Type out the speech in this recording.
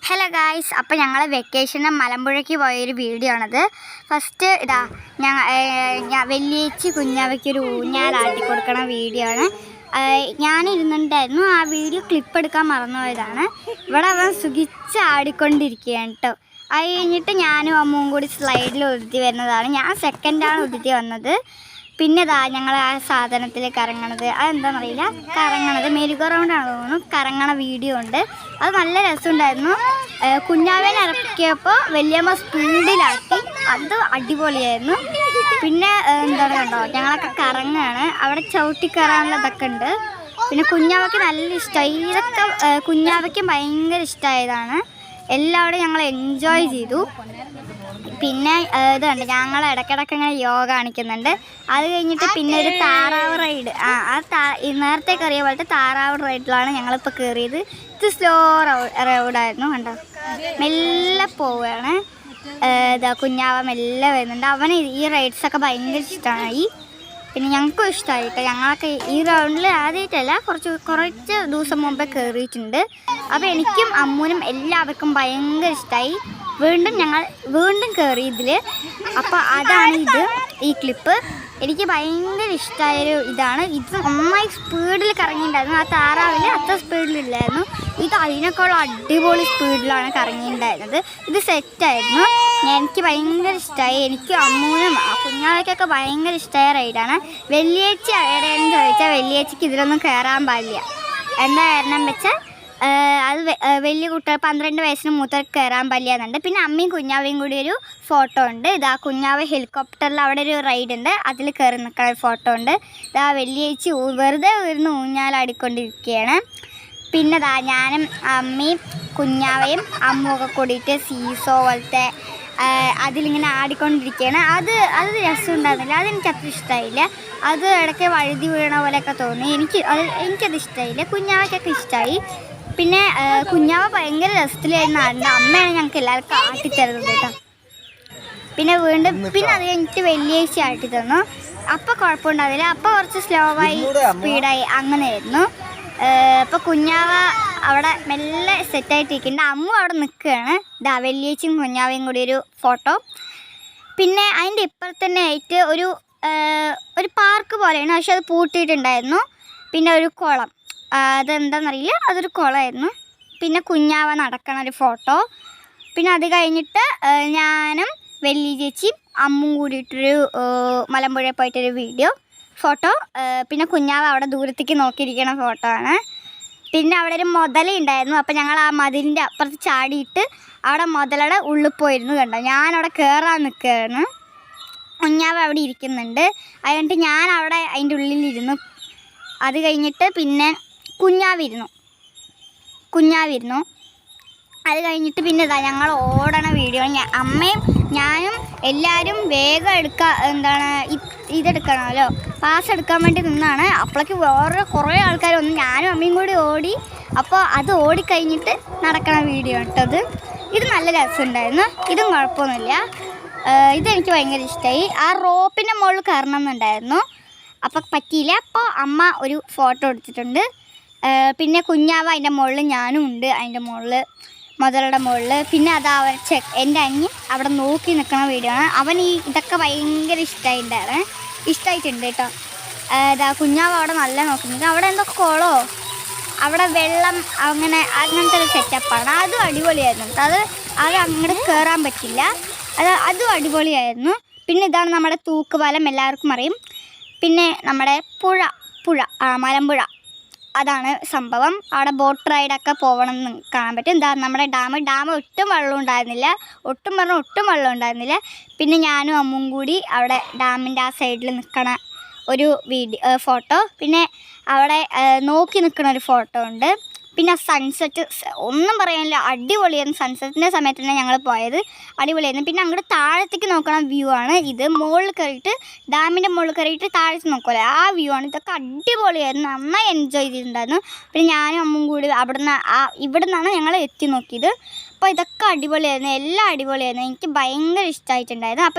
Hello guys, അപ്പോൾ ഞങ്ങൾ വെക്കേഷന് മലമ്പുഴയ്ക്ക് പോയൊരു വീഡിയോ ആണത്. ഫസ്റ്റ് ഇതാ ഞാൻ വെള്ളിയേച്ചി കുഞ്ഞാവയ്ക്കൊരു ഊഞ്ഞാലാട്ടി കൊടുക്കണ വീഡിയോ ആണ്. ഞാനിരുന്നുണ്ടായിരുന്നു, ആ വീഡിയോ ക്ലിപ്പ് എടുക്കാൻ മറന്നുപോയതാണ്. ഇവിടെ അവൻ സുഖിച്ച് ആടിക്കൊണ്ടിരിക്കുകയാണ് കേട്ടോ. അത് കഴിഞ്ഞിട്ട് ഞാനും അമ്മും കൂടി സ്ലൈഡിൽ ഉരുത്തി വരുന്നതാണ്. ഞാൻ സെക്കൻഡാണ് ഉരുത്തി വന്നത്. പിന്നെ ഇതാ ഞങ്ങൾ ആ സാധനത്തിൽ കറങ്ങണത്, അതെന്താണെന്നറിയില്ല, കറങ്ങണത് മെരുഗോ റൗണ്ടാണ് തോന്നുന്നു. കറങ്ങണ വീഡിയോ ഉണ്ട്, അത് നല്ല രസമുണ്ടായിരുന്നു. കുഞ്ഞാവേനെ ഇറക്കിയപ്പോൾ വലിയമ്മ സ്പീഡിലാക്കി, അത് അടിപൊളിയായിരുന്നു. പിന്നെ എന്താണ് കണ്ടോ, ഞങ്ങളൊക്കെ കറങ്ങാണ്, അവിടെ ചവിട്ടി കയറാനുള്ളതൊക്കെ ഉണ്ട്. പിന്നെ കുഞ്ഞാവയ്ക്ക് നല്ല ഇഷ്ടമായി, ഇതൊക്കെ കുഞ്ഞാവയ്ക്കും ഭയങ്കര ഇഷ്ടമായതാണ്. എല്ലാവരും ഞങ്ങൾ എൻജോയ് ചെയ്തു. പിന്നെ ഇതുണ്ട്, ഞങ്ങൾ ഇടയ്ക്കിടയ്ക്ക് ഇങ്ങനെ യോഗ കാണിക്കുന്നുണ്ട്. അത് കഴിഞ്ഞിട്ട് പിന്നെ ഒരു താറാവ് റൈഡ്, നേരത്തെ കയറിയ പോലത്തെ താറാവ് റൈഡിലാണ് ഞങ്ങളിപ്പോൾ കയറിയത്. ഇത് സ്ലോ റോഡായിരുന്നു, കണ്ടോ, മെല്ലെ പോവുകയാണ്. ഇതാ കുഞ്ഞാവ മെല്ലെ വരുന്നുണ്ട്. അവന് ഈ റൈഡ്സൊക്കെ ഭയങ്കര ഇഷ്ടമായി. പിന്നെ ഞങ്ങൾക്കും ഇഷ്ടമായിട്ട്, ഞങ്ങളൊക്കെ ഈ റൗണ്ടിൽ ആദ്യമായിട്ടല്ല, കുറച്ച് ദിവസം മുമ്പേ കയറിയിട്ടുണ്ട്. അപ്പോൾ എനിക്കും അമ്മൂനും എല്ലാവർക്കും ഭയങ്കര ഇഷ്ടമായി. ഞങ്ങൾ വീണ്ടും കയറി ഇതിൽ. അപ്പോൾ അതാണ് ഈ ക്ലിപ്പ്. എനിക്ക് ഭയങ്കര ഇഷ്ടമായൊരു ഇതാണ്. ഇത് നന്നായി സ്പീഡിൽ കറങ്ങിയിട്ടുണ്ടായിരുന്നു. ആ താറാവിൽ അത്ര സ്പീഡിലില്ലായിരുന്നു, ഇത് അതിനേക്കാളും അടിപൊളി സ്പീഡിലാണ് കറങ്ങിയിട്ടുണ്ടായിരുന്നത്. ഇത് സെറ്റായിരുന്നു, എനിക്ക് ഭയങ്കര ഇഷ്ടമായി. എനിക്ക് അമ്മൂനും കുഞ്ഞാവയ്ക്കൊക്കെ ഭയങ്കര ഇഷ്ടമായ റൈഡാണ്. വെള്ളിയാഴ്ച എവിടെയെന്ന് ചോദിച്ചാൽ വെള്ളിയാഴ്ചക്ക് ഇതിലൊന്നും കയറാൻ പാടില്ല. എന്താ കാരണം വെച്ചാൽ അത് വലിയ കുട്ടികൾ 12 വയസ്സിന് മൂത്തവർക്ക് കയറാൻ പറ്റില്ലെന്നുണ്ട്. പിന്നെ അമ്മയും കുഞ്ഞാവയും കൂടി ഒരു ഫോട്ടോ ഉണ്ട്. ഇതാ കുഞ്ഞാവ ഹെലികോപ്റ്ററിൽ അവിടെ ഒരു റൈഡ് ഉണ്ട്, അതിൽ കയറി നിൽക്കുന്ന ഒരു ഫോട്ടോ ഉണ്ട്. ഇതാ വെള്ളിയാഴ്ച വെറുതെ ഉയർന്ന് ഊഞ്ഞാലാടിക്കൊണ്ടിരിക്കുകയാണ്. പിന്നെ ഇതാ ഞാനും അമ്മയും കുഞ്ഞാവയും അമ്മുമൊക്കെ കൂടിയിട്ട് സീസോ പോലത്തെ അതിലിങ്ങനെ ആടിക്കൊണ്ടിരിക്കുകയാണ്. അത് രസമുണ്ടായിരുന്നില്ല, അതെനിക്ക് അത്ര ഇഷ്ടമായില്ല. അത് ഇടയ്ക്ക് വഴുതി വീണ പോലെയൊക്കെ തോന്നി. എനിക്കത് ഇഷ്ടമായില്ല. കുഞ്ഞാവയ്ക്കൊക്കെ ഇഷ്ടമായി. പിന്നെ കുഞ്ഞാവ ഭയങ്കര രസത്തിലായിരുന്നു ആടുന്നത്. അമ്മയാണ് ഞങ്ങൾക്ക് എല്ലാവർക്കും ആട്ടിത്തരുന്നത് കേട്ടോ. പിന്നെ അത് കഴിഞ്ഞിട്ട് വെള്ളിയാഴ്ച ആട്ടി തന്നു. അപ്പോൾ കുഴപ്പമുണ്ടാവില്ല, അപ്പോൾ കുറച്ച് സ്ലോ ആയി സ്പീഡായി അങ്ങനെയായിരുന്നു. അപ്പോൾ കുഞ്ഞാവ അവിടെ മെല്ലെ സെറ്റായിട്ടിരിക്കുന്നുണ്ട്. അമ്മ അവിടെ നിൽക്കുകയാണ്. ഇതാ വെള്ളിയാഴ്ചയും കുഞ്ഞാവയും കൂടി ഒരു ഫോട്ടോ. പിന്നെ അതിൻ്റെ ഇപ്പുറത്ത് തന്നെ ആയിട്ട് ഒരു പാർക്ക് പോലെയാണ്, പക്ഷെ അത് പൂട്ടിയിട്ടുണ്ടായിരുന്നു. പിന്നെ ഒരു കുളം, അതെന്താണെന്നറിയില്ല, അതൊരു കുളമായിരുന്നു. പിന്നെ കുഞ്ഞാവ നടക്കണ ഒരു ഫോട്ടോ. പിന്നെ അത് കഴിഞ്ഞിട്ട് ഞാനും വെള്ളി ചേച്ചിയും അമ്മും കൂടിയിട്ടൊരു മലമ്പുഴയിൽ പോയിട്ടൊരു ഫോട്ടോ. പിന്നെ കുഞ്ഞാവ അവിടെ ദൂരത്തേക്ക് നോക്കിയിരിക്കണ ഫോട്ടോ ആണ്. പിന്നെ അവിടെ ഒരു മുതലുണ്ടായിരുന്നു. അപ്പോൾ ഞങ്ങൾ ആ മതിലിൻ്റെ അപ്പുറത്ത് ചാടിയിട്ട് അവിടെ മുതലയുടെ ഉള്ളിൽ പോയിരുന്നു. കണ്ടോ, ഞാനവിടെ കയറാൻ നിൽക്കുകയാണ്, കുഞ്ഞാവ അവിടെ ഇരിക്കുന്നുണ്ട്. അതുകൊണ്ട് ഞാൻ അവിടെ അതിൻ്റെ ഉള്ളിലിരുന്നു. അത് കഴിഞ്ഞിട്ട് പിന്നെ കുഞ്ഞാവിരുന്നു. അത് കഴിഞ്ഞിട്ട് പിന്നെ ഇതാ ഞങ്ങൾ ഓടണ വീഡിയോ. അമ്മയും ഞാനും എല്ലാവരും വേഗം ഇതെടുക്കണമല്ലോ, പാസ് എടുക്കാൻ വേണ്ടി നിന്നാണ്. അപ്പോഴേക്ക് വേറെ കുറേ ആൾക്കാർ വന്നു, ഞാനും അമ്മയും കൂടി ഓടി. അപ്പോൾ അത് ഓടിക്കഴിഞ്ഞിട്ട് നടക്കണ വീഡിയോ കേട്ടത്. ഇത് നല്ല രസമുണ്ടായിരുന്നു, ഇതും കുഴപ്പമൊന്നുമില്ല. ഇതെനിക്ക് ഭയങ്കര ഇഷ്ടമായി. ആ റോപ്പിൻ്റെ മുകളിൽ കയറണം എന്നുണ്ടായിരുന്നു, അപ്പോൾ പറ്റിയില്ല. അപ്പോൾ അമ്മ ഒരു ഫോട്ടോ എടുത്തിട്ടുണ്ട്. പിന്നെ കുഞ്ഞാവ അതിൻ്റെ മുകളിൽ, ഞാനും ഉണ്ട് അതിൻ്റെ മുകളിൽ, മുതലയുടെ മുകളിൽ. പിന്നെ അത് എൻ്റെ അനിയൻ അവിടെ നോക്കി നിൽക്കുന്ന വീഡിയോ ആണ്. അവൻ ഇതൊക്കെ ഭയങ്കര ഇഷ്ടമായിട്ടുണ്ട് കേട്ടോ. കുഞ്ഞാവ അവിടെ നല്ല നോക്കുന്നുണ്ട്. അവിടെ എന്തോ കുളമോ, അവിടെ വെള്ളം, അങ്ങനത്തെ ഒരു സെറ്റപ്പാണ്. അതും അടിപൊളിയായിരുന്നു കേട്ടോ. അത് അങ്ങോട്ട് കയറാൻ പറ്റില്ല, അതും അടിപൊളിയായിരുന്നു. പിന്നെ ഇതാണ് നമ്മുടെ തൂക്കുപാലം, എല്ലാവർക്കും അറിയും. പിന്നെ നമ്മുടെ പുഴ മലമ്പുഴ, അതാണ് സംഭവം. അവിടെ ബോട്ട് റൈഡൊക്കെ പോകണം എന്ന് കാണാൻ പറ്റും. എന്താ നമ്മുടെ ഡാം ഒട്ടും വെള്ളം ഉണ്ടായിരുന്നില്ല. പിന്നെ ഞാനും അമ്മും കൂടി അവിടെ ഡാമിൻ്റെ ആ സൈഡിൽ നിൽക്കണ ഒരു ഫോട്ടോ. പിന്നെ അവിടെ നോക്കി നിൽക്കണ ഒരു ഫോട്ടോ ഉണ്ട്. പിന്നെ സൺസെറ്റ് ഒന്നും പറയാനില്ല, അടിപൊളിയായിരുന്നു. സൺസെറ്റിൻ്റെ സമയത്ത് തന്നെ ഞങ്ങൾ പോയത്, അടിപൊളിയായിരുന്നു. പിന്നെ അങ്ങോട്ട് താഴത്തേക്ക് നോക്കണ വ്യൂ ആണ് ഇത്. മുകളിൽ കയറിയിട്ട്, ഡാമിൻ്റെ മുകളിൽ കയറിയിട്ട് താഴത്ത് നോക്കുമല്ലോ, ആ വ്യൂ ആണ്. ഇതൊക്കെ അടിപൊളിയായിരുന്നു, നന്നായി എൻജോയ് ചെയ്തിട്ടുണ്ടായിരുന്നു. പിന്നെ ഞാനും അമ്മും കൂടി ഇവിടെ നിന്നാണ് ഞങ്ങൾ എത്തി നോക്കിയത്. അപ്പോൾ ഇതൊക്കെ അടിപൊളിയായിരുന്നു, എല്ലാം അടിപൊളിയായിരുന്നു. എനിക്ക് ഭയങ്കര ഇഷ്ടമായിട്ടുണ്ടായിരുന്നു. അപ്പോൾ